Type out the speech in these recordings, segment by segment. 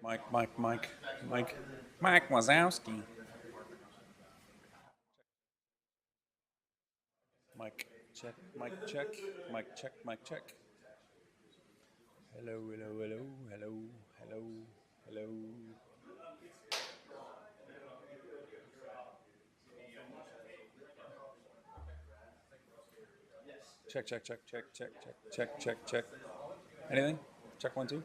Mike Wazowski. Mike check, Mike check, Mike check, Mike check. Hello, hello, hello, hello, hello, hello. Check, check, check, check, check, check, check, check, check. Anything? Check one, two.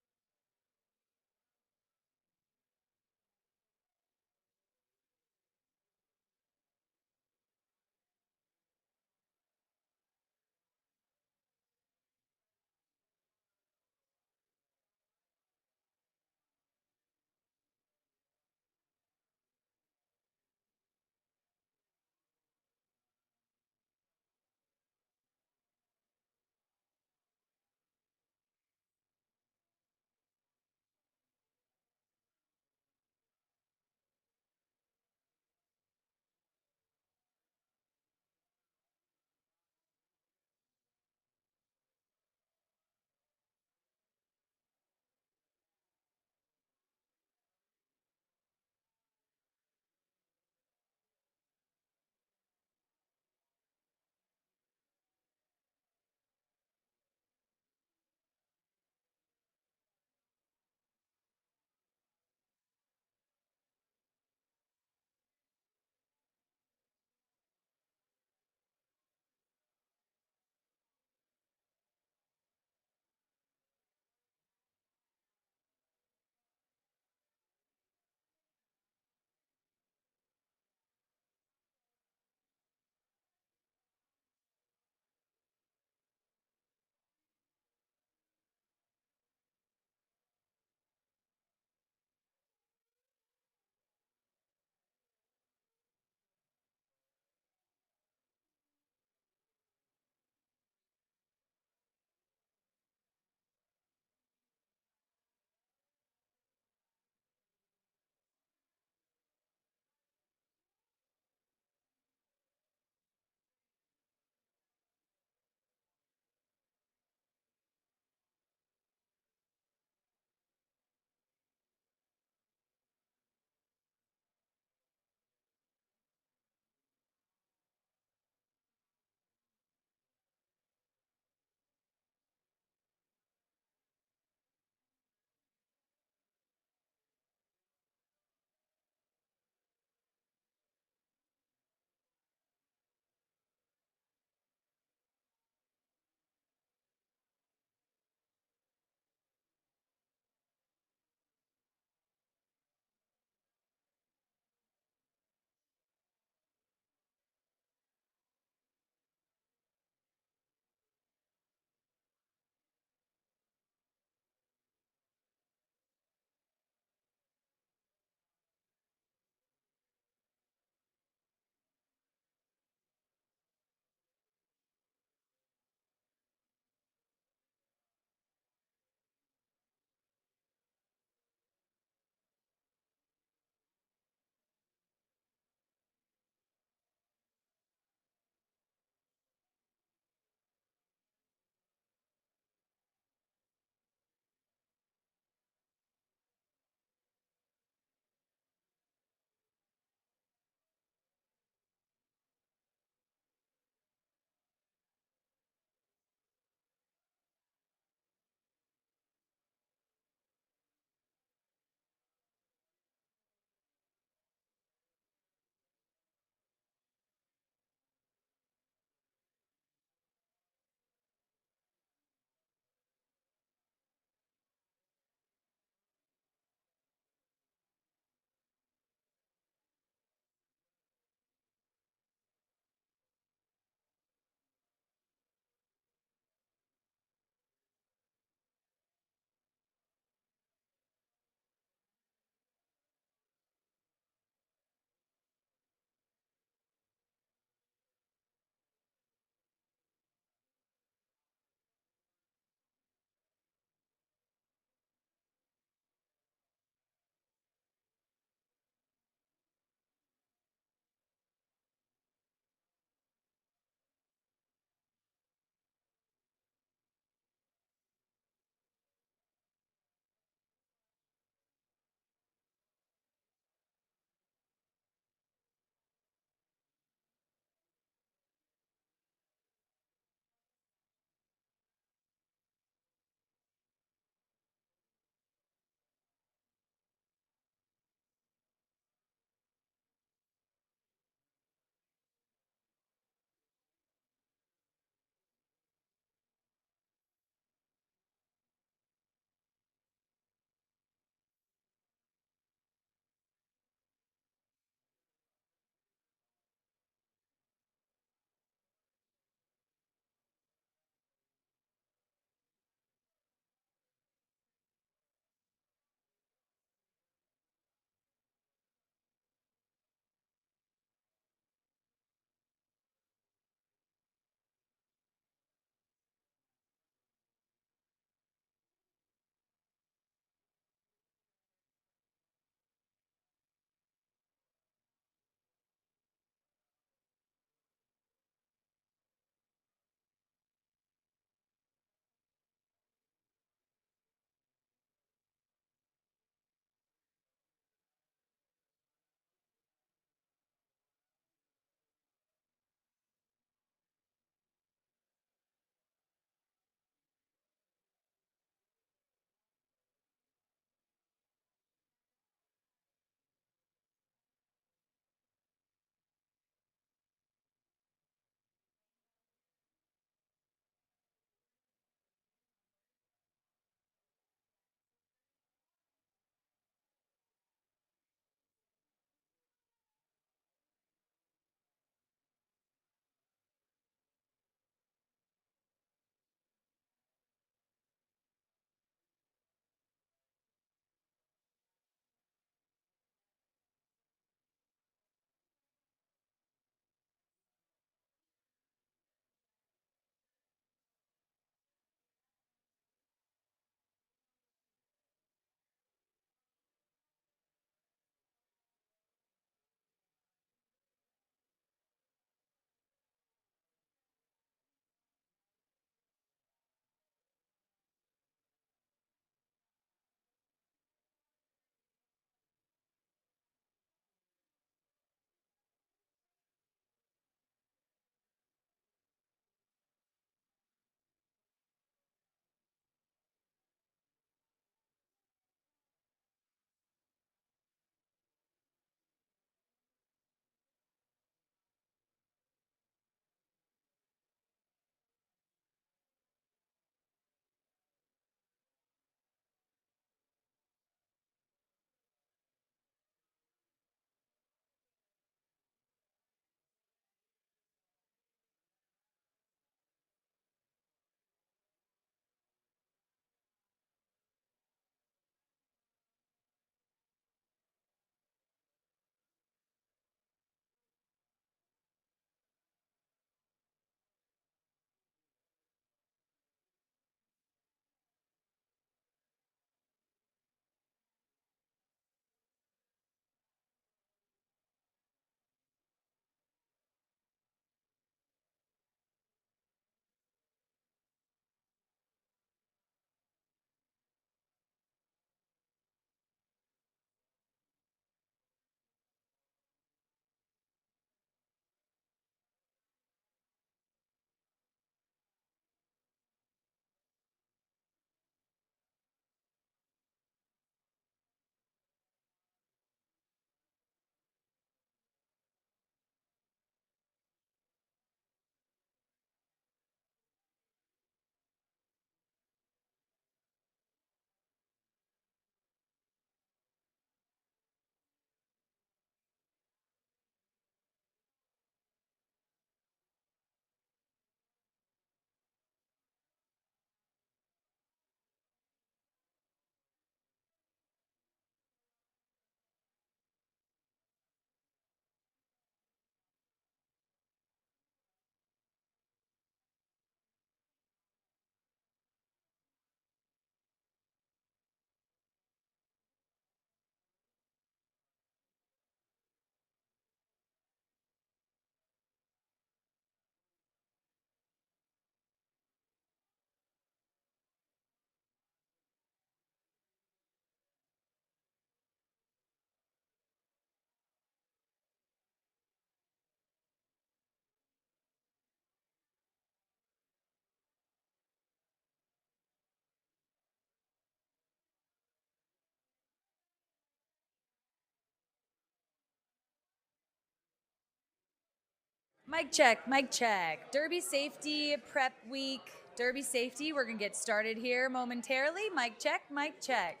Mic check, mic check. Derby safety prep week. Derby safety. We're going to get started here momentarily. Mic check, mic check.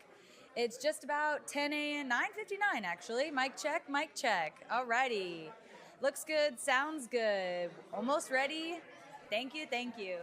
It's just about 10 a.m., 9:59 actually. Mic check, mic check. Alrighty. Looks good, sounds good. Almost ready. Thank you, thank you.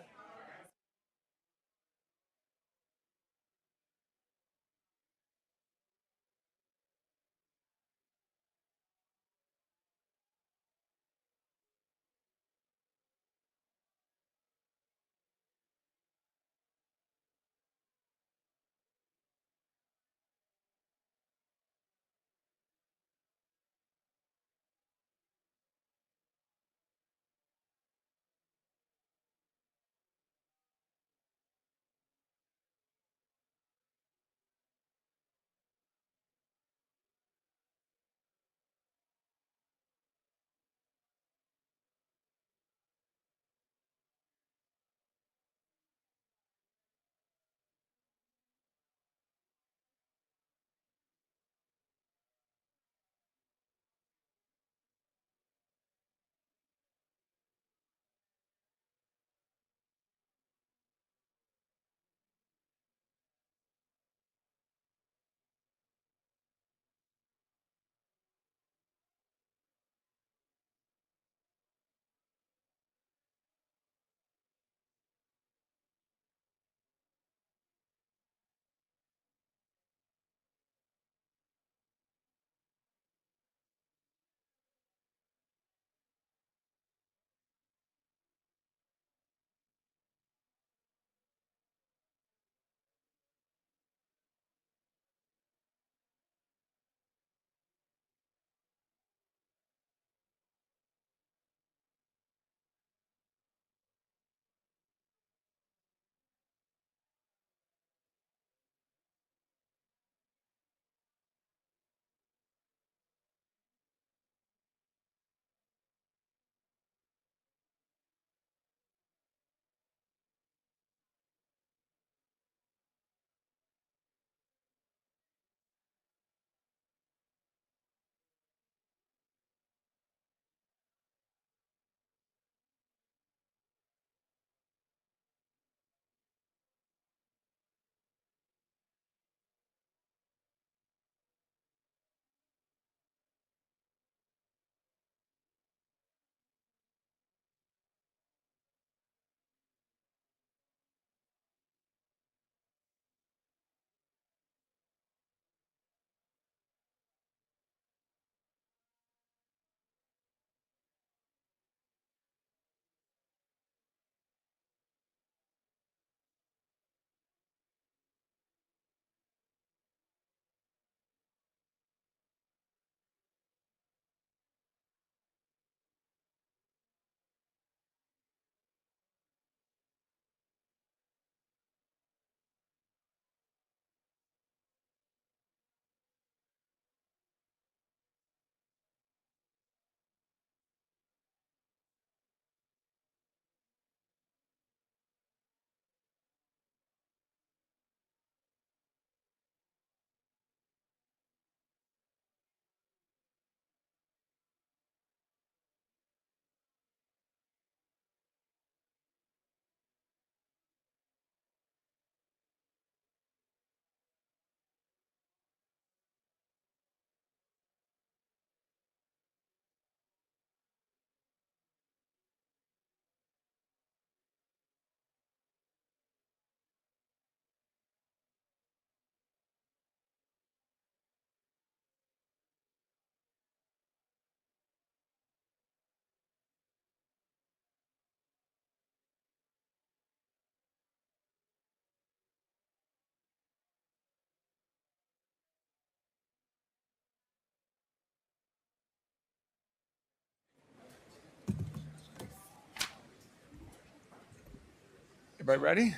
Everybody ready?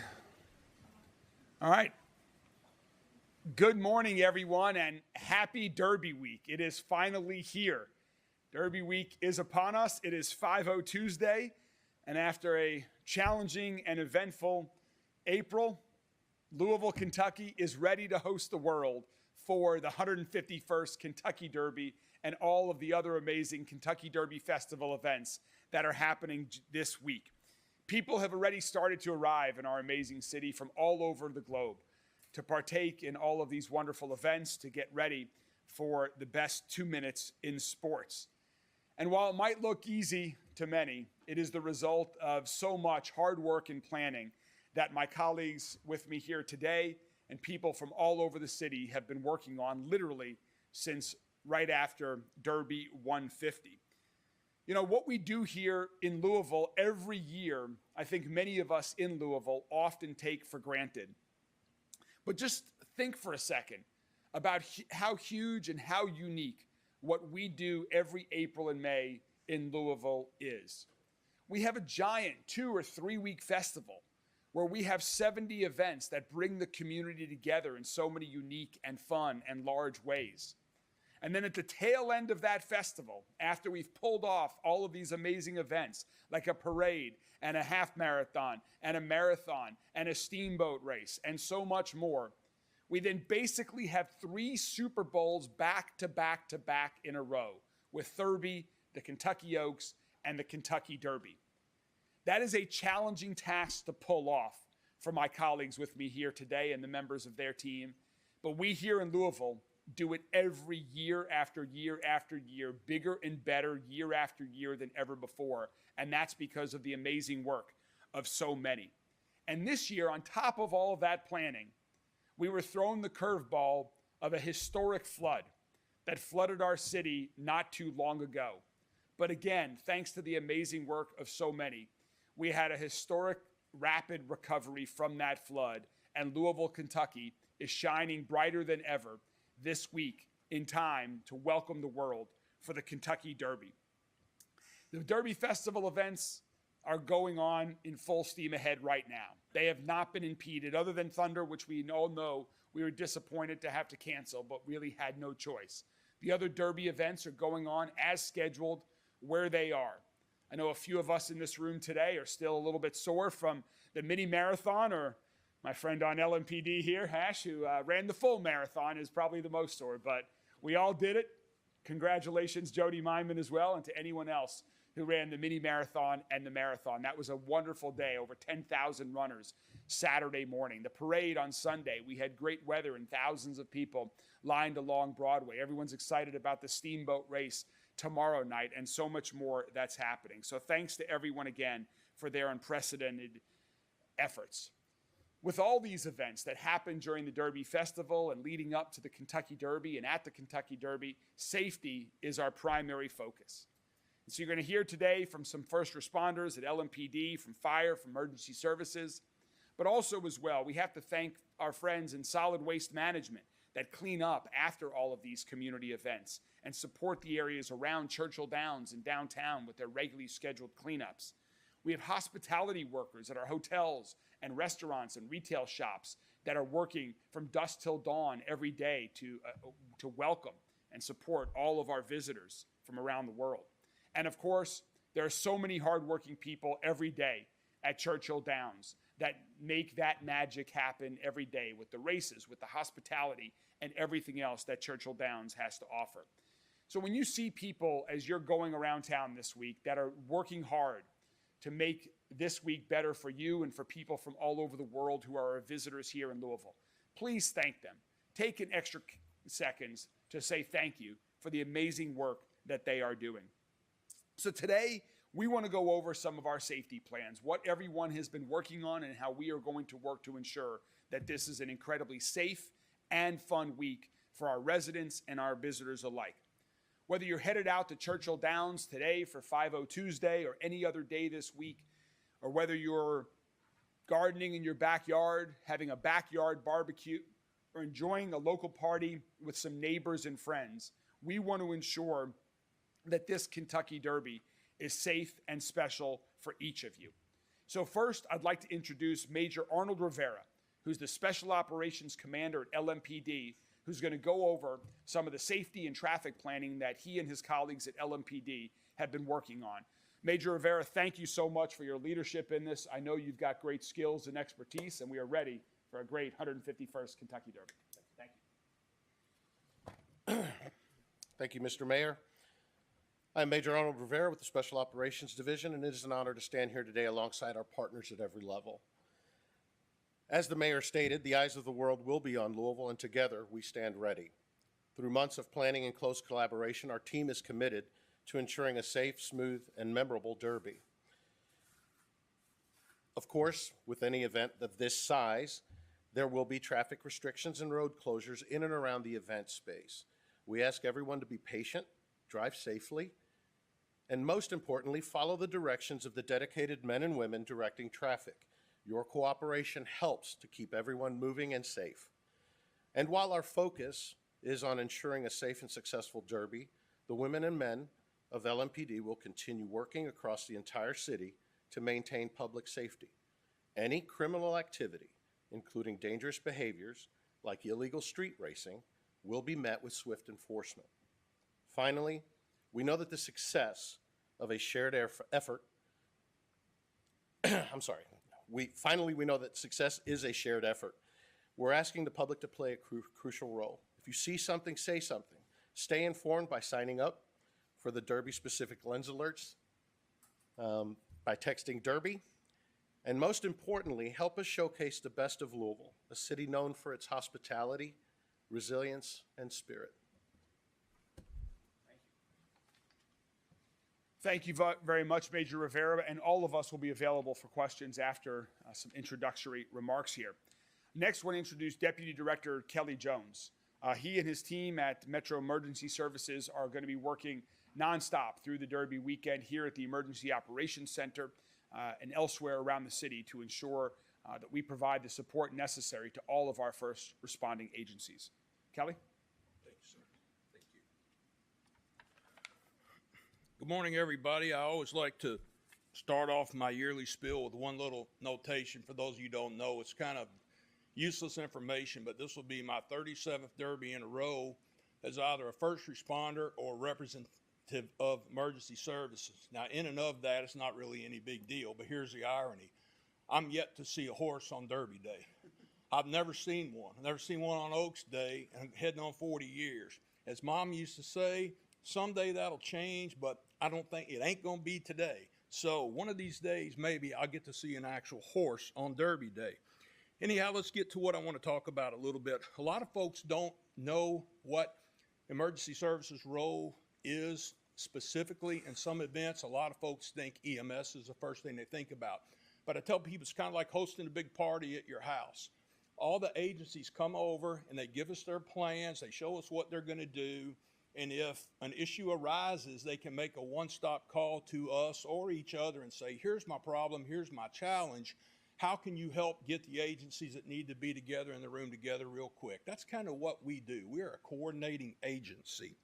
All right. Good morning, everyone, and happy Derby Week. It is finally here. Derby Week is upon us. It is 5-0 Tuesday, and after a challenging and eventful April, Louisville, Kentucky is ready to host the world for the 151st Kentucky Derby and all of the other amazing Kentucky Derby Festival events that are happening this week. People have already started to arrive in our amazing city from all over the globe to partake in all of these wonderful events, to get ready for the best 2 minutes in sports. And while it might look easy to many, it is the result of so much hard work and planning that my colleagues with me here today and people from all over the city have been working on literally since right after Derby 150. You know, what we do here in Louisville every year, I think many of us in Louisville often take for granted. But just think for a second about how huge and how unique what we do every April and May in Louisville is. We have a giant 2 or 3 week festival where we have 70 events that bring the community together in so many unique and fun and large ways. And then at the tail end of that festival, after we've pulled off all of these amazing events, like a parade and a half marathon and a marathon and a steamboat race and so much more, we then basically have 3 Super Bowls back to back to back in a row with Derby, the Kentucky Oaks, and the Kentucky Derby. That is a challenging task to pull off for my colleagues with me here today and the members of their team. But we here in Louisville do it every year after year after year, bigger and better year after year than ever before. And that's because of the amazing work of so many. And this year, on top of all of that planning, we were thrown the curveball of a historic flood that flooded our city not too long ago. But again, thanks to the amazing work of so many, we had a historic rapid recovery from that flood, and Louisville, Kentucky is shining brighter than ever this week in time to welcome the world for the Kentucky Derby. The Derby Festival events are going on in full steam ahead right now. They have not been impeded, other than Thunder, which we all know we were disappointed to have to cancel, but really had no choice. The other Derby events are going on as scheduled where they are. I know a few of us in this room today are still a little bit sore from the mini marathon, or my friend on LMPD here, Hash, who ran the full marathon, is probably the most sore, but we all did it. Congratulations, Jody Myman as well, and to anyone else who ran the mini marathon and the marathon. That was a wonderful day, over 10,000 runners Saturday morning. The parade on Sunday, we had great weather and thousands of people lined along Broadway. Everyone's excited about the steamboat race tomorrow night and so much more that's happening. So thanks to everyone again for their unprecedented efforts. With all these events that happen during the Derby Festival and leading up to the Kentucky Derby and at the Kentucky Derby, safety is our primary focus. And so you're going to hear today from some first responders at LMPD, from fire, from emergency services, but also as well, we have to thank our friends in solid waste management that clean up after all of these community events and support the areas around Churchill Downs and downtown with their regularly scheduled cleanups. We have hospitality workers at our hotels and restaurants and retail shops that are working from dusk till dawn every day to welcome and support all of our visitors from around the world. And of course, there are so many hardworking people every day at Churchill Downs that make that magic happen every day with the races, with the hospitality, and everything else that Churchill Downs has to offer. So when you see people as you're going around town this week that are working hard to make this week better for you and for people from all over the world who are our visitors here in Louisville, please thank them. Take an extra seconds to say thank you for the amazing work that they are doing. So today, we want to go over some of our safety plans, what everyone has been working on, and how we are going to work to ensure that this is an incredibly safe and fun week for our residents and our visitors alike. Whether you're headed out to Churchill Downs today for 5-0 Tuesday or any other day this week, or whether you're gardening in your backyard, having a backyard barbecue, or enjoying a local party with some neighbors and friends, we want to ensure that this Kentucky Derby is safe and special for each of you. So first, I'd like to introduce Major Arnold Rivera, who's the Special Operations Commander at LMPD, who's going to go over some of the safety and traffic planning that he and his colleagues at LMPD have been working on. Major Rivera, thank you so much for your leadership in this. I know you've got great skills and expertise, and we are ready for a great 151st Kentucky Derby. Thank you. Thank you, Mr. Mayor. I'm Major Arnold Rivera with the Special Operations Division, and it is an honor to stand here today alongside our partners at every level. As the mayor stated, the eyes of the world will be on Louisville, and together we stand ready. Through months of planning and close collaboration, our team is committed to ensuring a safe, smooth, and memorable Derby. Of course, with any event of this size, there will be traffic restrictions and road closures in and around the event space. We ask everyone to be patient, drive safely, and most importantly, follow the directions of the dedicated men and women directing traffic. Your cooperation helps to keep everyone moving and safe. And while our focus is on ensuring a safe and successful Derby, the women and men of LMPD will continue working across the entire city to maintain public safety. Any criminal activity, including dangerous behaviors like illegal street racing, will be met with swift enforcement. Finally, we know that the success of a shared effort, we know that success is a shared effort. We're asking the public to play a crucial role. If you see something, say something. Stay informed by signing up for the Derby-specific lens alerts, by texting Derby, and most importantly, help us showcase the best of Louisville, a city known for its hospitality, resilience, and spirit. Thank you very much, Major Rivera, and all of us will be available for questions after some introductory remarks here. Next, I want to introduce Deputy Director Kelly Jones. He and his team at Metro Emergency Services are going to be working nonstop through the Derby weekend here at the Emergency Operations Center and elsewhere around the city to ensure that we provide the support necessary to all of our first responding agencies. Kelly? Thank you, sir. Thank you. Good morning, everybody. I always like to start off my yearly spiel with one little notation. For those of you who don't know, it's kind of useless information, but this will be my 37th Derby in a row as either a first responder or representative of emergency services. Now, in and of that, it's not really any big deal, but here's the irony. I'm yet to see a horse on Derby Day. I've never seen one. I've never seen one on Oaks Day, and heading on 40 years. As Mom used to say, someday that'll change, but I don't think it ain't going to be today. So one of these days, maybe I'll get to see an actual horse on Derby Day. Anyhow, let's get to what I want to talk about a little bit. A lot of folks don't know what emergency services role is specifically in some events. A lot of folks think EMS is the first thing they think about. But I tell people it's kind of like hosting a big party at your house. All the agencies come over and they give us their plans, they show us what they're going to do, and if an issue arises, they can make a one-stop call to us or each other and say, here's my problem, here's my challenge. How can you help get the agencies that need to be together in the room together real quick? That's kind of what we do. We're a coordinating agency.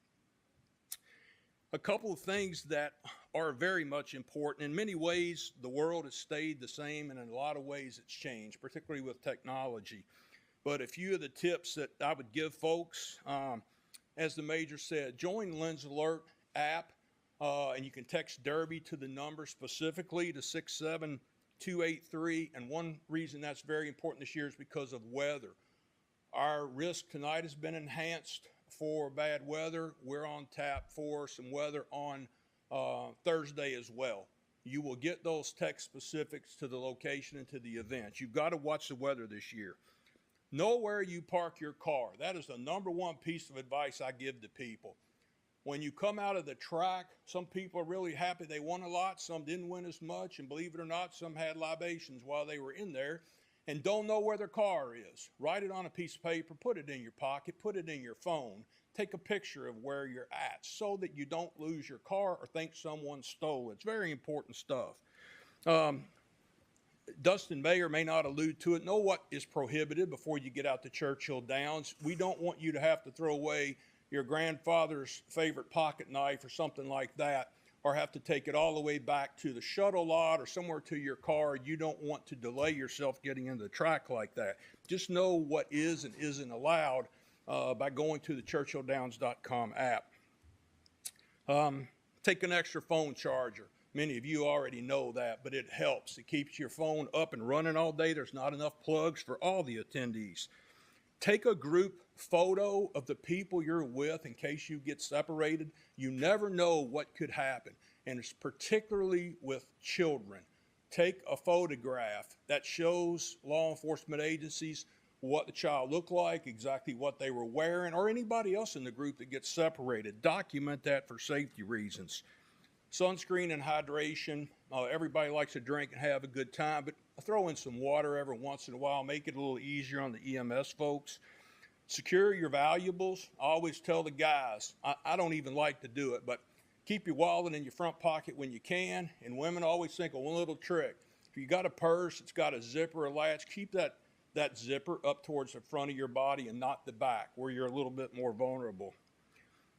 A couple of things that are very much important. In many ways, the world has stayed the same, and in a lot of ways it's changed, particularly with technology. But a few of the tips that I would give folks, as the Major said, join Lens Alert app, and you can text Derby to the number specifically to 67283. And one reason that's very important this year is because of weather. Our risk tonight has been enhanced for bad weather. We're on tap for some weather on Thursday as well. You will get those text specifics to the location and to the event. You've got to watch the weather this year. Know where you park your car. That is the number one piece of advice I give to people. When you come out of the track, some people are really happy they won a lot, some didn't win as much, and believe it or not, some had libations while they were in there and don't know where their car is. Write it on a piece of paper, put it in your pocket, put it in your phone, take a picture of where you're at so that you don't lose your car or think someone stole it. It's very important stuff. Dustin may or may not allude to it. Know what is prohibited before you get out to Churchill Downs. We don't want you to have to throw away your grandfather's favorite pocket knife or something like that, or have to take it all the way back to the shuttle lot or somewhere to your car. You don't want to delay yourself getting into the track like that. Just know what is and isn't allowed by going to the ChurchillDowns.com app. Take an extra phone charger. Many of you already know that, but it helps. It keeps your phone up and running all day. There's not enough plugs for all the attendees. Take a group photo of the people you're with in case you get separated. You never know what could happen, and it's particularly with children. Take a photograph that shows law enforcement agencies what the child looked like, exactly what they were wearing, or anybody else in the group that gets separated. Document that for safety reasons. Sunscreen and hydration. Everybody likes to drink and have a good time, but throw in some water every once in a while. Make it a little easier on the EMS folks. Secure your valuables. I always tell the guys, I don't even like to do it, but keep your wallet in your front pocket when you can. And women always think of one little trick. If you got a purse, it's got a zipper or latch, keep that zipper up towards the front of your body and not the back where you're a little bit more vulnerable.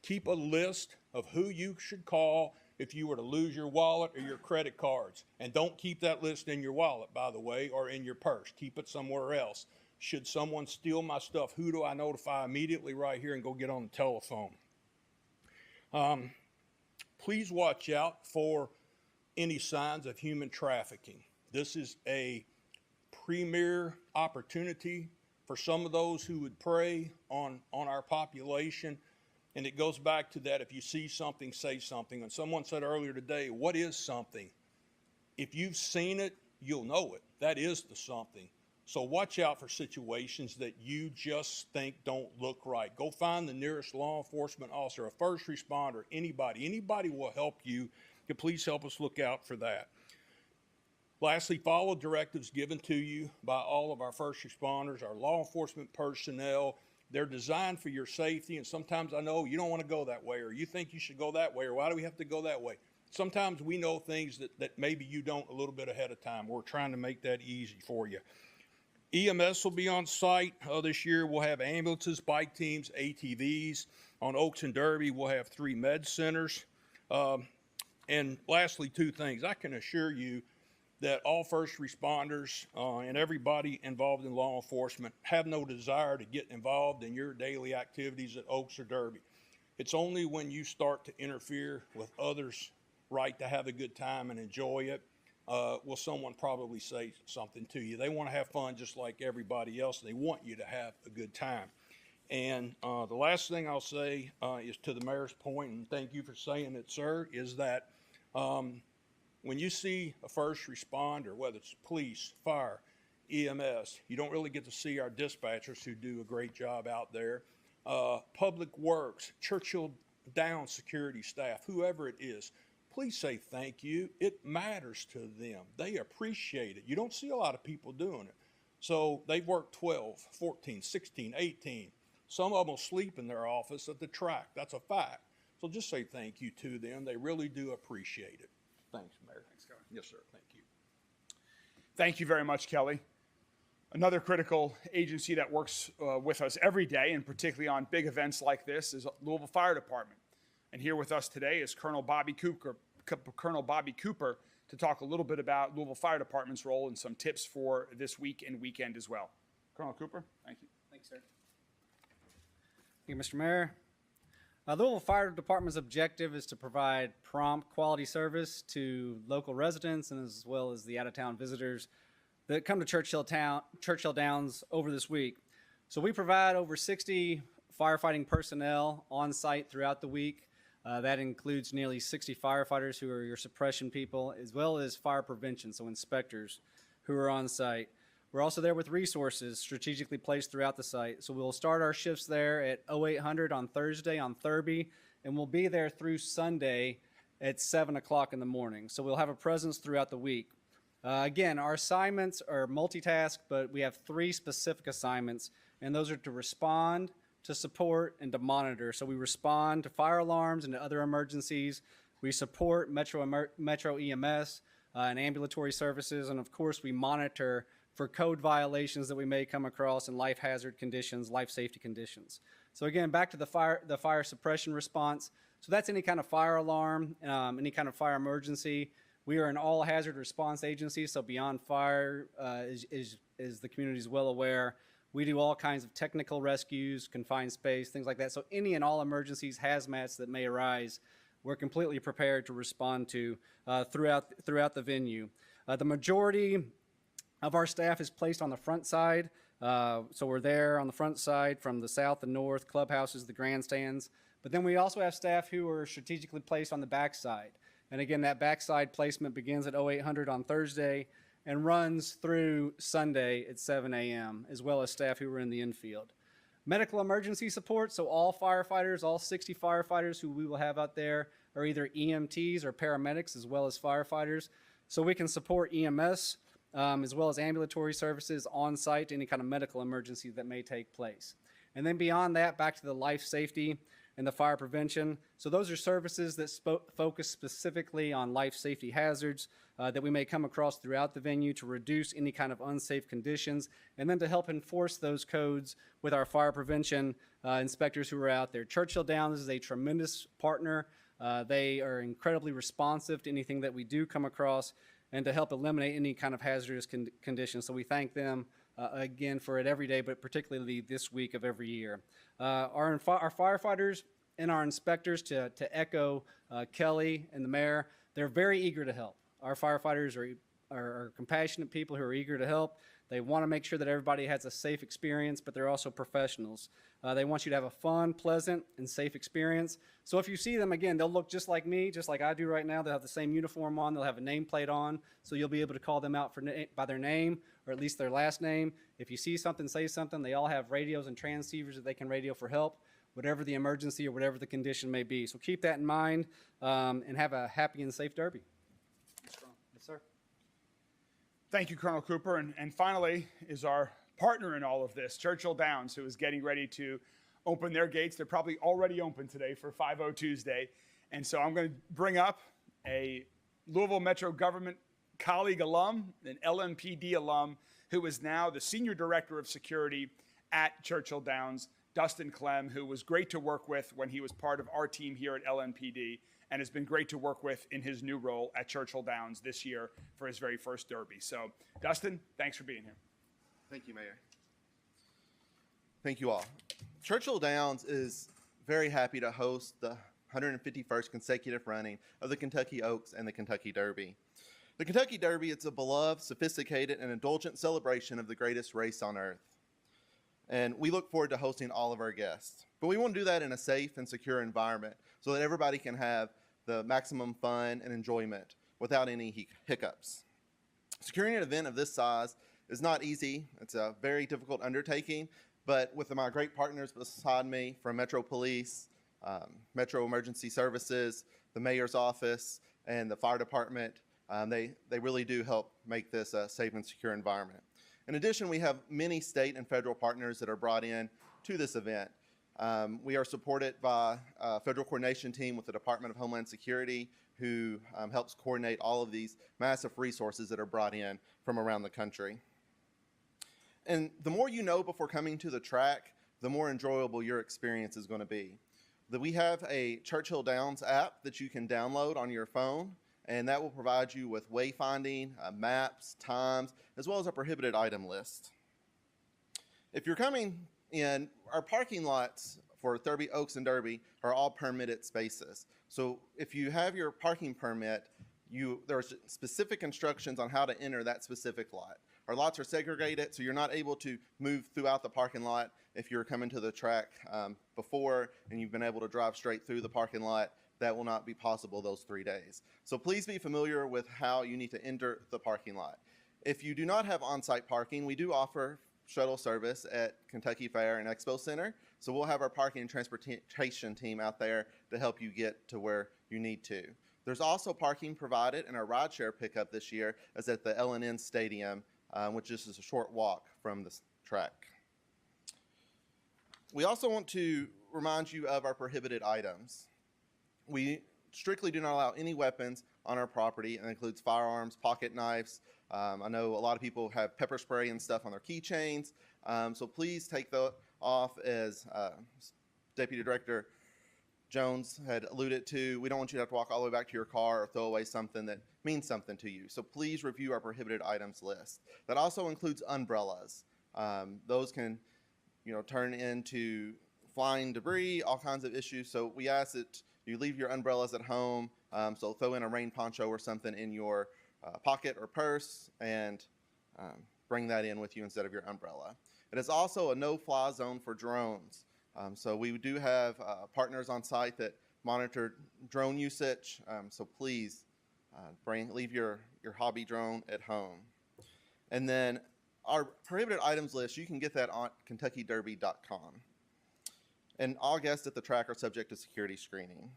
Keep a list of who you should call if you were to lose your wallet or your credit cards. And don't keep that list in your wallet, by the way, or in your purse. Keep it somewhere else. Should someone steal my stuff, who do I notify immediately right here and go get on the telephone? Please watch out for any signs of human trafficking. This is a premier opportunity for some of those who would prey on our population. And it goes back to that, if you see something, say something. And someone said earlier today, what is something? If you've seen it, you'll know it. That is the something. So watch out for situations that you just think don't look right. Go find the nearest law enforcement officer, a first responder, anybody. Anybody will help you. Please help us look out for that. Lastly, follow directives given to you by all of our first responders, our law enforcement personnel. They're designed for your safety, and sometimes I know you don't want to go that way, or you think you should go that way, or why do we have to go that way? Sometimes we know things that maybe you don't a little bit ahead of time. We're trying to make that easy for you. EMS will be on site this year. We'll have ambulances, bike teams, ATVs. On Oaks and Derby, we'll have 3 med centers. And lastly, 2 things. I can assure you that all first responders and everybody involved in law enforcement have no desire to get involved in your daily activities at Oaks or Derby. It's only when you start to interfere with others' right to have a good time and enjoy it will someone probably say something to you. They want to have fun just like everybody else. They want you to have a good time. And the last thing I'll say is to the mayor's point, and thank you for saying it, sir, is that when you see a first responder, whether it's police, fire, EMS, you don't really get to see our dispatchers who do a great job out there. Public Works, Churchill Downs security staff, whoever it is, please say thank you. It matters to them. They appreciate it. You don't see a lot of people doing it. So they work 12, 14, 16, 18. Some of them will sleep in their office at the track. That's a fact. So just say thank you to them. They really do appreciate it. Thanks, Mayor. Thanks, Kelly. Yes, sir. Thank you. Thank you very much, Kelly. Another critical agency that works with us every day, and particularly on big events like this, is Louisville Fire Department. And here with us today is Colonel Bobby Cooper to talk a little bit about Louisville Fire Department's role and some tips for this week and weekend as well. Colonel Cooper, thank you. Thanks, sir. Thank you, Mr. Mayor. The Louisville Fire Department's objective is to provide prompt, quality service to local residents and as well as the out-of-town visitors that come to Churchill Downs over this week. So we provide over 60 firefighting personnel on site throughout the week. That includes nearly 60 firefighters who are your suppression people, as well as fire prevention, so inspectors who are on site. We're also there with resources strategically placed throughout the site. So we'll start our shifts there at 0800 on Thursday on Thurby, and we'll be there through Sunday at 7 o'clock in the morning. So we'll have a presence throughout the week. Again, our assignments are multitask, but we have 3 specific assignments, and those are to respond, to support, and to monitor. So we respond to fire alarms and to other emergencies. We support Metro EMS and ambulatory services, and of course we monitor for code violations that we may come across in life hazard conditions, life safety conditions. So again, back to the fire suppression response. So that's any kind of fire alarm, any kind of fire emergency. We are an all hazard response agency, so beyond fire, as the community is well aware, we do all kinds of technical rescues, confined space, things like that. So any and all emergencies, hazmats that may arise, we're completely prepared to respond to throughout the venue. The majority of our staff is placed on the front side So we're there on the front side from the south and north, clubhouses, the grandstands. But then we also have staff who are strategically placed on the backside. And again, that backside placement begins at 0800 on Thursday and runs through Sunday at 7 a.m., as well as staff who are in the infield. Medical emergency support, so all firefighters, all 60 firefighters who we will have out there are either EMTs or paramedics, as well as firefighters. So we can support EMS, as well as ambulatory services on site to any kind of medical emergency that may take place. And then beyond that, back to the life safety and the fire prevention. So those are services that focus specifically on life safety hazards that we may come across throughout the venue to reduce any kind of unsafe conditions, and then to help enforce those codes with our fire prevention inspectors who are out there. Churchill Downs is a tremendous partner. They are incredibly responsive to anything that we do come across and to help eliminate any kind of hazardous conditions. So we thank them again for it every day, but particularly this week of every year. Our firefighters and our inspectors, to echo Kelly and the mayor, they're very eager to help. Our firefighters are compassionate people who are eager to help. They want to make sure that everybody has a safe experience, but they're also professionals. They want you to have a fun, pleasant, and safe experience. So if you see them, again, they'll look just like me, just like I do right now. They'll have the same uniform on. They'll have a nameplate on, so you'll be able to call them out by their name, or at least their last name. If you see something, say something. They all have radios and transceivers that they can radio for help, whatever the emergency or whatever the condition may be. So keep that in mind, and have a happy and safe Derby. Yes, sir. Thank you, Colonel Cooper. And finally is our partner in all of this, Churchill Downs, who is getting ready to open their gates. They're probably already open today for 5-0 Tuesday. And so I'm going to bring up a Louisville Metro Government colleague alum, an LMPD alum, who is now the Senior Director of Security at Churchill Downs, Dustin Clem, who was great to work with when he was part of our team here at LMPD, and has been great to work with in his new role at Churchill Downs this year for his very first Derby. So, Dustin, thanks for being here. Thank you, Mayor. Thank you all. Churchill Downs is very happy to host the 151st consecutive running of the Kentucky Oaks and the Kentucky Derby. The Kentucky Derby, it's a beloved, sophisticated, and indulgent celebration of the greatest race on earth. And we look forward to hosting all of our guests. But we want to do that in a safe and secure environment so that everybody can have the maximum fun and enjoyment without any hiccups. Securing an event of this size is not easy. It's a very difficult undertaking, but with my great partners beside me from Metro Police, Metro Emergency Services, the Mayor's Office, and the Fire Department, they really do help make this a safe and secure environment. In addition, we have many state and federal partners that are brought in to this event. We are supported by a federal coordination team with the Department of Homeland Security, who helps coordinate all of these massive resources that are brought in from around the country. And the more you know before coming to the track, the more enjoyable your experience is going to be. We have a Churchill Downs app that you can download on your phone, and that will provide you with wayfinding, maps, times, as well as a prohibited item list. If you're coming in, our parking lots for Derby Oaks and Derby are all permitted spaces. So if you have your parking permit, there are specific instructions on how to enter that specific lot. Our lots are segregated, so you're not able to move throughout the parking lot if you're coming to the track before and you've been able to drive straight through the parking lot. That will not be possible those 3 days. So please be familiar with how you need to enter the parking lot. If you do not have on-site parking, we do offer shuttle service at Kentucky Fair and Expo Center. So we'll have our parking and transportation team out there to help you get to where you need to. There's also parking provided in our rideshare pickup this year as at the L&N Stadium, which is a short walk from the track. We also want to remind you of our prohibited items. We strictly do not allow any weapons on our property, and that includes firearms, pocket knives. I know a lot of people have pepper spray and stuff on their keychains, so please take that off. As Deputy Director Jones had alluded to, we don't want you to have to walk all the way back to your car or throw away something that means something to you. So please review our prohibited items list. That also includes umbrellas. Those can, turn into flying debris, all kinds of issues. So we ask that you leave your umbrellas at home. So throw in a rain poncho or something in your pocket or purse and bring that in with you instead of your umbrella. It is also a no-fly zone for drones. So we do have partners on site that monitor drone usage. So please leave your hobby drone at home. And then our prohibited items list, you can get that on KentuckyDerby.com. And all guests at the track are subject to security screening.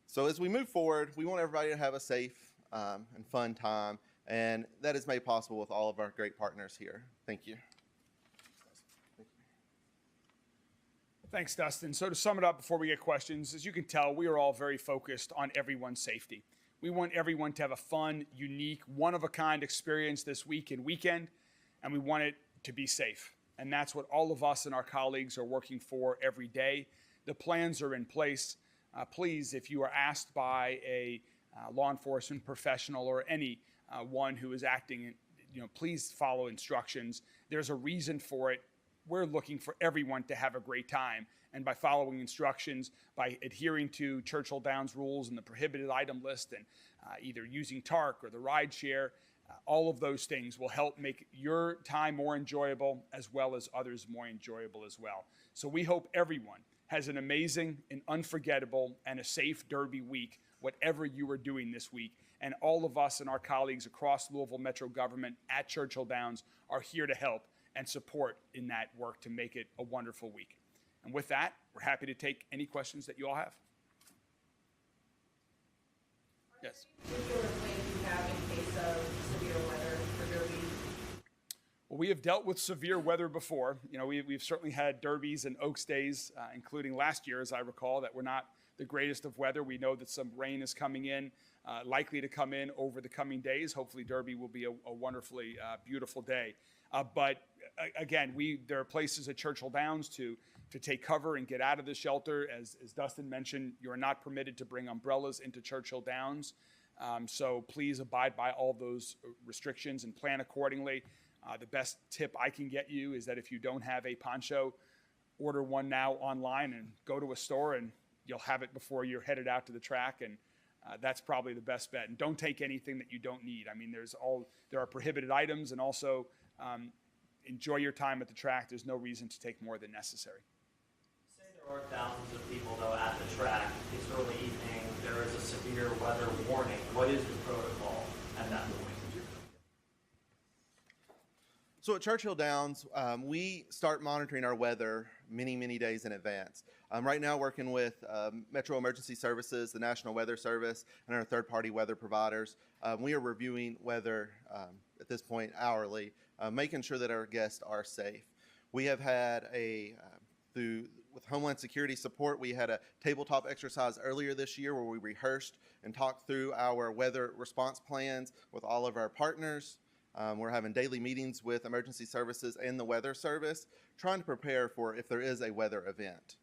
So as we move forward, we want everybody to have a safe and fun time, and that is made possible with all of our great partners here. Thank you. Thanks, Dustin. So to sum it up before we get questions, as you can tell, we are all very focused on everyone's safety. We want everyone to have a fun, unique, one-of-a-kind experience this week and weekend, and we want it to be safe. And that's what all of us and our colleagues are working for every day. The plans are in place. Please, if you are asked by a law enforcement professional or any one who is acting, please follow instructions. There's a reason for it. We're looking for everyone to have a great time. And by following instructions, by adhering to Churchill Downs rules and the prohibited item list, and either using TARC or the ride share, all of those things will help make your time more enjoyable as well as others more enjoyable as well. So we hope everyone has an amazing and unforgettable and a safe Derby week, whatever you are doing this week. And all of us and our colleagues across Louisville Metro government at Churchill Downs are here to help and support in that work to make it a wonderful week. And with that, we're happy to take any questions that you all have. Yes. Particular plans you have in case of severe weather for Derby? Well, we have dealt with severe weather before. We've certainly had derbies and Oaks days, including last year, as I recall, that were not the greatest of weather. We know that some rain is coming in, likely to come in over the coming days. Hopefully, Derby will be a wonderfully beautiful day. But again, there are places at Churchill Downs to take cover and get out of the shelter. As Dustin mentioned, you are not permitted to bring umbrellas into Churchill Downs. So please abide by all those restrictions and plan accordingly. The best tip I can get you is that if you don't have a poncho, order one now online and go to a store and you'll have it before you're headed out to the track. And that's probably the best bet. And don't take anything that you don't need. I mean, there are prohibited items, and also enjoy your time at the track. There's no reason to take more than necessary. Say there are thousands of people, though, at the track. It's early evening. There is a severe weather warning. What is the protocol at that point? So at Churchill Downs, we start monitoring our weather many, many days in advance. Right now, working with Metro Emergency Services, the National Weather Service, and our third-party weather providers, we are reviewing weather at this point hourly, making sure that our guests are safe. We have had with Homeland Security support, we had a tabletop exercise earlier this year where we rehearsed and talked through our weather response plans with all of our partners. We're having daily meetings with emergency services and the weather service, trying to prepare for if there is a weather event.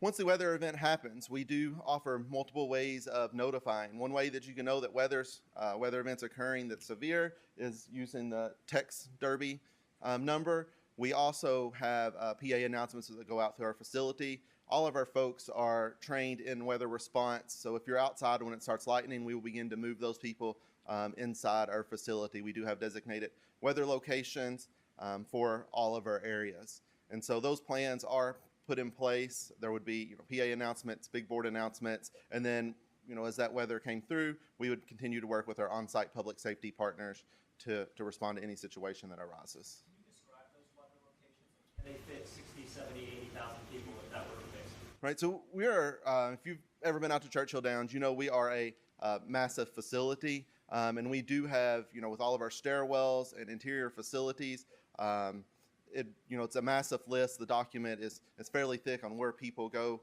Once the weather event happens, we do offer multiple ways of notifying. One way that you can know that weather events occurring that's severe is using the text Derby number. We also have PA announcements that go out to our facility. All of our folks are trained in weather response, so if you're outside when it starts lightning, we will begin to move those people inside our facility. We do have designated weather locations for all of our areas. And so those plans are put in place. There would be PA announcements, big board announcements, and then as that weather came through, we would continue to work with our on-site public safety partners to respond to any situation that arises. Can you describe those weather locations? Can they fit 60, 70, 80,000 people if that were the case? Right, so we are, if you've ever been out to Churchill Downs, we are a massive facility. And we do have, with all of our stairwells and interior facilities, it's a massive list. The document is fairly thick on where people go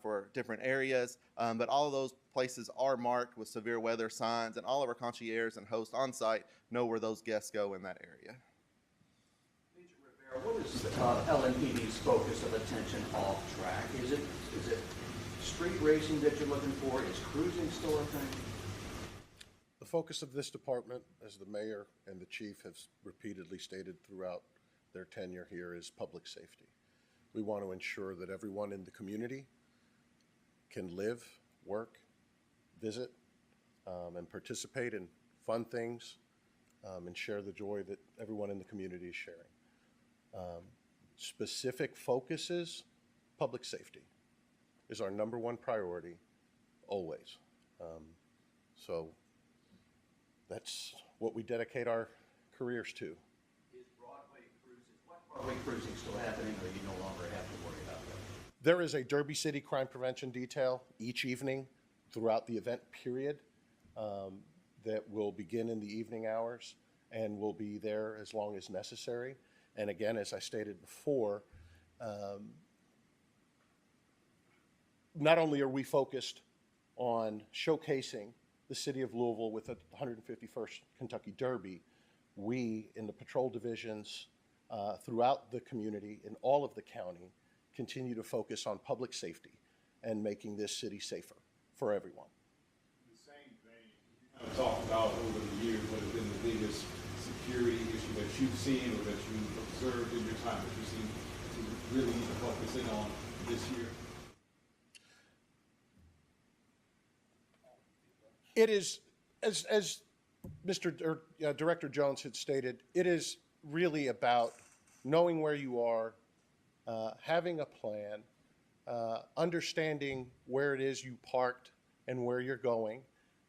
for different areas. But all of those places are marked with severe weather signs, and all of our concierges and hosts on site know where those guests go in that area. Major Rivera, what is LMPD's focus of attention off track? Is it street racing that you're looking for? Is cruising still a thing? The focus of this department, as the mayor and the chief have repeatedly stated throughout their tenure here, is public safety. We want to ensure that everyone in the community can live, work, visit, and participate in fun things and share the joy that everyone in the community is sharing. specific focuses, public safety is our number one priority, always. So that's what we dedicate our careers to. Broadway cruising still happening, or you no longer have to worry about that? There is a Derby City crime prevention detail each evening throughout the event period that will begin in the evening hours and will be there as long as necessary. And again, as I stated before, not only are we focused on showcasing the city of Louisville with the 151st Kentucky Derby, we in the patrol divisions throughout the community, in all of the county, continue to focus on public safety and making this city safer for everyone. The same thing, you kind of talked about over the years what has been the biggest security issue that you've seen or that you've observed in your time that you seem to really need to focus in on this year? It is, as Director Jones had stated, it is really about knowing where you are, having a plan, understanding where it is you parked and where you're going,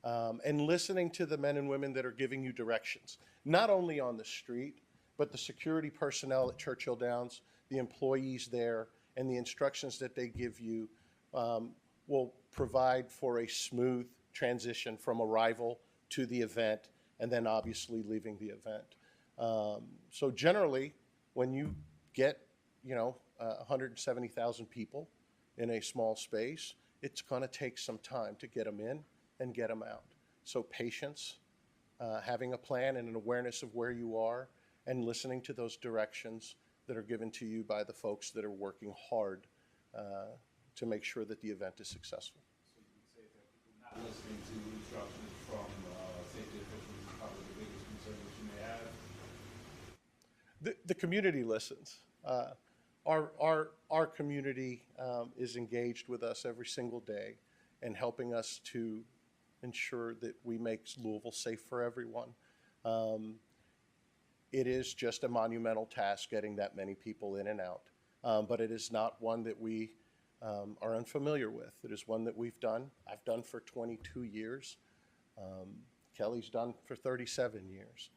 and listening to the men and women that are giving you directions, not only on the street, but the security personnel at Churchill Downs, the employees there, and the instructions that they give you will provide for a smooth transition from arrival to the event and then obviously leaving the event. So generally, when you get, 170,000 people in a small space, it's going to take some time to get them in and get them out. So patience, having a plan and an awareness of where you are, and listening to those directions that are given to you by the folks that are working hard to make sure that the event is successful. So you would say that people not listening to instructions from safety officials is probably the biggest concern that you may have? The community listens. Our community is engaged with us every single day and helping us to ensure that we make Louisville safe for everyone. It is just a monumental task getting that many people in and out, but it is not one that we are unfamiliar with. It is one that we've done. I've done for 22 years. Kelly's done for 37 years.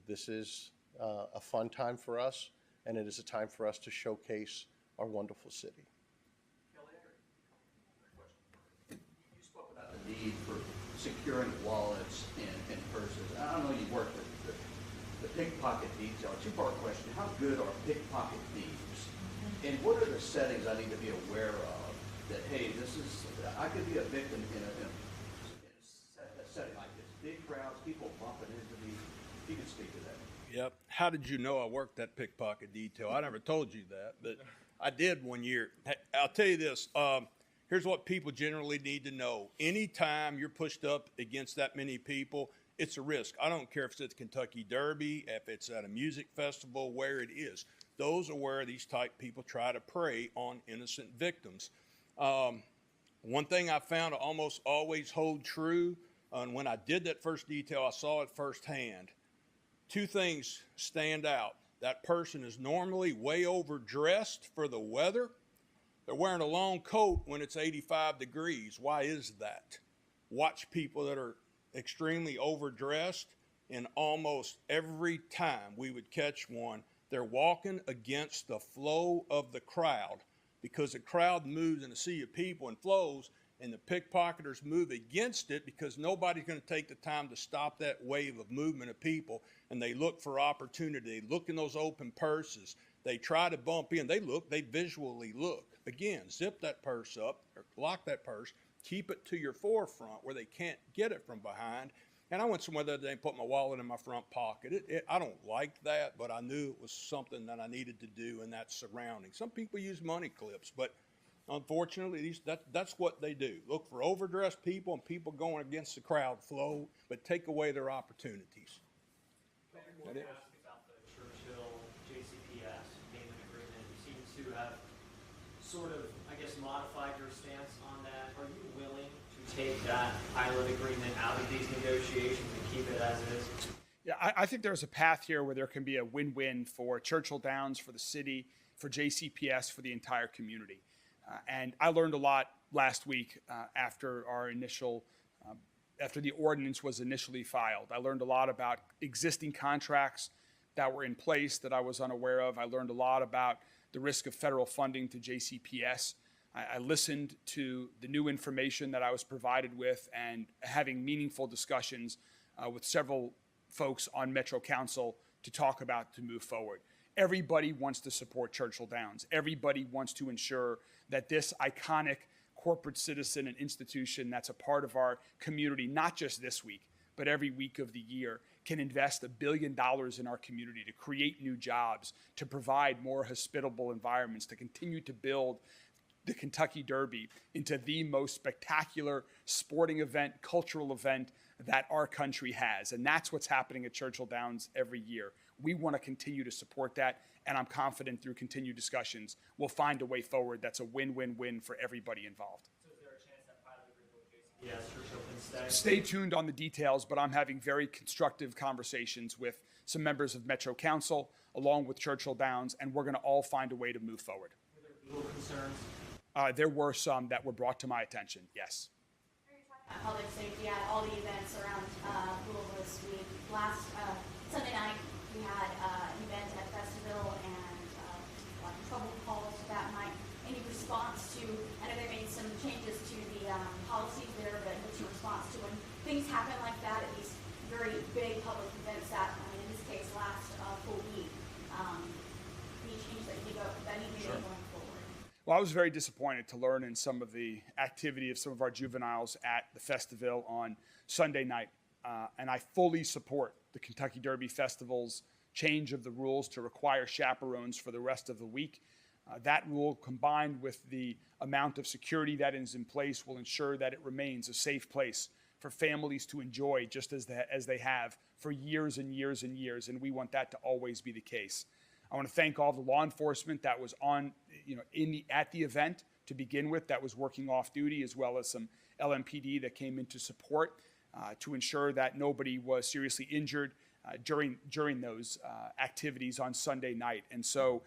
This is a fun time for us, and it is a time for us to showcase our wonderful city. Kelly, I got a question. You spoke about the need for securing wallets and purses. I don't know, you worked with the pickpocket detail. Two-part question. How good are pickpocket thieves? And what are the settings I need to be aware of that, hey, I could be a victim in a setting like this? Big crowds, people bumping into me. You can speak to that. Yep. How did you know I worked that pickpocket detail? I never told you that, but I did one year. Hey, I'll tell you this. Here's what people generally need to know. Anytime you're pushed up against that many people, it's a risk. I don't care if it's at the Kentucky Derby, if it's at a music festival, where it is. Those are where these type people try to prey on innocent victims. One thing I found to almost always hold true, and when I did that first detail, I saw it firsthand. Two things stand out. That person is normally way overdressed for the weather. They're wearing a long coat when it's 85 degrees. Why is that? Watch people that are extremely overdressed, and almost every time we would catch one, they're walking against the flow of the crowd, because the crowd moves in a sea of people and flows, and the pickpocketers move against it because nobody's going to take the time to stop that wave of movement of people, and they look for opportunity. They look in those open purses. They try to bump in. They visually look. Again, zip that purse up, or lock that purse, keep it to your forefront where they can't get it from behind. And I went somewhere the other day and put my wallet in my front pocket. I don't like that, but I knew it was something that I needed to do in that surrounding. Some people use money clips, but unfortunately, that's what they do. Look for overdressed people and people going against the crowd flow, but take away their opportunities. I want to ask about the Churchill JCPS payment agreement. You seem to have sort of, modified your stance on that. Are you willing to take that pilot agreement out of these negotiations and keep it as is? Yeah, I think there's a path here where there can be a win-win for Churchill Downs, for the city, for JCPS, for the entire community. And I learned a lot last week after the ordinance was initially filed. I learned a lot about existing contracts that were in place that I was unaware of. I learned a lot about the risk of federal funding to JCPS. I listened to the new information that I was provided with and having meaningful discussions with several folks on Metro Council to move forward. Everybody wants to support Churchill Downs. Everybody wants to ensure that this iconic corporate citizen and institution that's a part of our community, not just this week, but every week of the year, can invest $1 billion in our community to create new jobs, to provide more hospitable environments, to continue to build the Kentucky Derby into the most spectacular sporting event, cultural event that our country has. And that's what's happening at Churchill Downs every year. We want to continue to support that, and I'm confident through continued discussions, we'll find a way forward that's a win-win-win for everybody involved. So is there a chance that pilot agreement with JCPS Churchill can Stay tuned on the details, but I'm having very constructive conversations with some members of Metro Council, along with Churchill Downs, and we're going to all find a way to move forward. Were there legal concerns? There were some that were brought to my attention, yes. Public safety at all the events around Louisville this week. Last Sunday night, we had an event at Festival and a lot of trouble calls that night. Any response to, I know they made some changes to the policies there, but what's your response to when things happen like that at these very big public events that, in this case, last full week? Any change that need to be made going forward? Well, I was very disappointed to learn in some of the activity of some of our juveniles at the festival on Sunday night. And I fully support the Kentucky Derby Festival's change of the rules to require chaperones for the rest of the week. That rule, combined with the amount of security that is in place, will ensure that it remains a safe place for families to enjoy, just as they have for years and years and years. And we want that to always be the case. I want to thank all the law enforcement that was at the event to begin with, that was working off duty, as well as some LMPD that came in to support to ensure that nobody was seriously injured during those activities on Sunday night. And so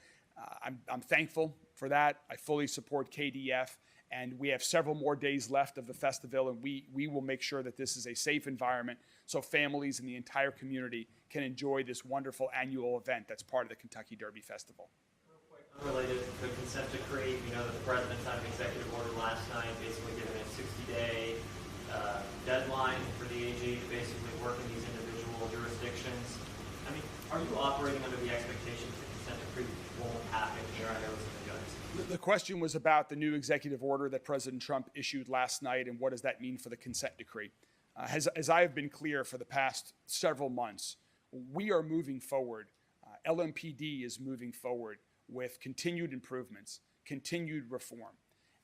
I'm thankful for that. I fully support KDF, and we have several more days left of the festival, and we will make sure that this is a safe environment so families in the entire community can enjoy this wonderful annual event that's part of the Kentucky Derby Festival. Real quick, unrelated to the consent decree, we know that the president signed an executive order last night, basically giving a 60-day deadline for the AG to basically work in these individual jurisdictions. I mean, are you operating under the expectation that the consent decree won't happen here? I know it's in the guns. The question was about the new executive order that President Trump issued last night, and what does that mean for the consent decree? As I have been clear for the past several months, we are moving forward. LMPD is moving forward with continued improvements, continued reform.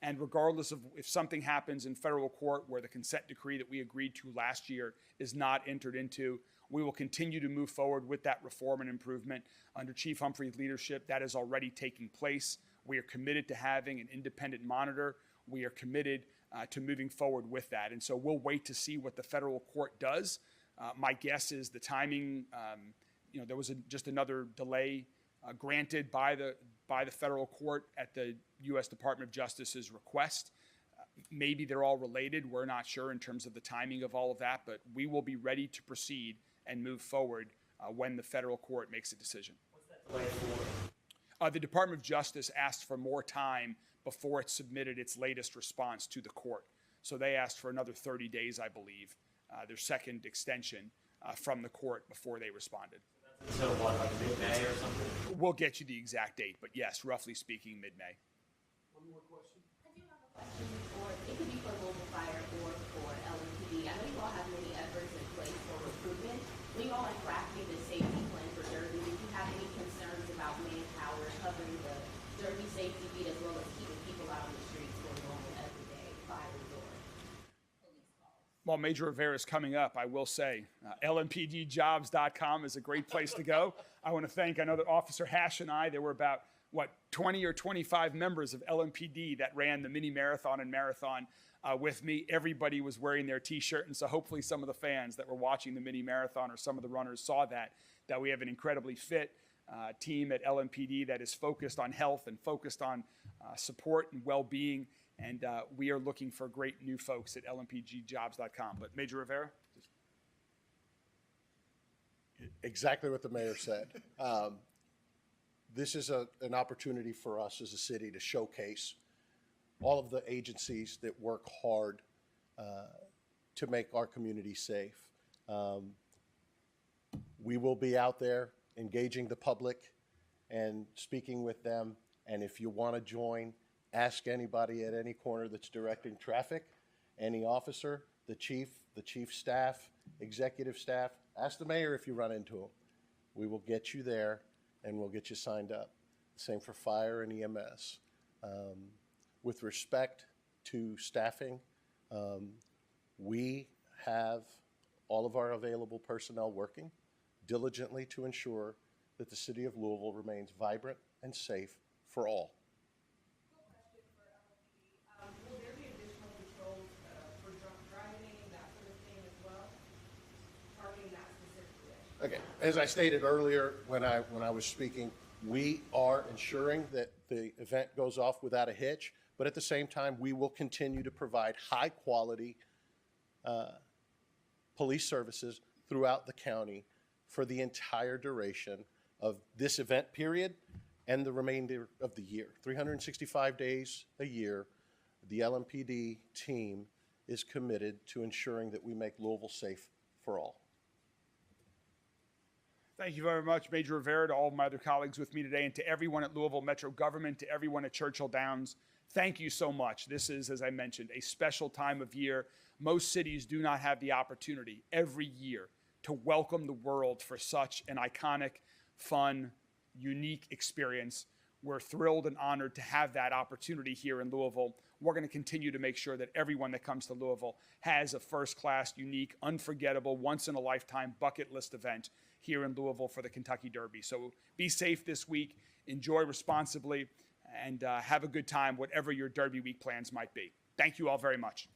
And regardless of if something happens in federal court where the consent decree that we agreed to last year is not entered into, we will continue to move forward with that reform and improvement under Chief Humphrey's leadership. That is already taking place. We are committed to having an independent monitor. We are committed to moving forward with that. And so we'll wait to see what the federal court does. My guess is the timing, there was just another delay granted by the federal court at the U.S. Department of Justice's request. Maybe they're all related. We're not sure in terms of the timing of all of that, but we will be ready to proceed and move forward when the federal court makes a decision. What's that delay for? The Department of Justice asked for more time before it submitted its latest response to the court. So they asked for another 30 days, I believe, their second extension from the court before they responded. So what, like mid-May or something? We'll get you the exact date, but yes, roughly speaking, mid-May. One more question. I do have a question for, it could be for Louisville Fire or for LMPD. I know you all have many efforts in place for recruitment. When you all are crafting the safety plan for Derby, do you have any concerns about manpower covering the Derby safety beat as well as keeping people out on the streets for normal everyday fires or police calls? While Major Rivera is coming up, I will say LMPDjobs.com is a great place to go. I want to thank, I know that Officer Hash and I, there were about, 20 or 25 members of LMPD that ran the mini marathon and marathon with me. Everybody was wearing their T-shirt, and so hopefully some of the fans that were watching the mini marathon or some of the runners saw that we have an incredibly fit team at LMPD that is focused on health and focused on support and well-being, and we are looking for great new folks at lmpgjobs.com. But Major Rivera? Exactly what the mayor said. This is an opportunity for us as a city to showcase all of the agencies that work hard to make our community safe. We will be out there engaging the public and speaking with them. And if you want to join, ask anybody at any corner that's directing traffic, any officer, the chief staff, executive staff. Ask the mayor if you run into him. We will get you there and we'll get you signed up. Same for fire and EMS. With respect to staffing, we have all of our available personnel working diligently to ensure that the city of Louisville remains vibrant and safe for all. Will there be additional controls for drunk driving, that sort of thing as well? Targeting that specifically? Okay, as I stated earlier when I was speaking, we are ensuring that the event goes off without a hitch, but at the same time, we will continue to provide high-quality police services throughout the county for the entire duration of this event period and the remainder of the year. 365 days a year, the LMPD team is committed to ensuring that we make Louisville safe for all. Thank you very much, Major Rivera, to all of my other colleagues with me today, and to everyone at Louisville Metro Government, to everyone at Churchill Downs. Thank you so much. This is, as I mentioned, a special time of year. Most cities do not have the opportunity every year to welcome the world for such an iconic, fun, unique experience. We're thrilled and honored to have that opportunity here in Louisville. We're going to continue to make sure that everyone that comes to Louisville has a first-class, unique, unforgettable, once-in-a-lifetime bucket list event here in Louisville for the Kentucky Derby. So be safe this week, enjoy responsibly, and have a good time, whatever your Derby week plans might be. Thank you all very much.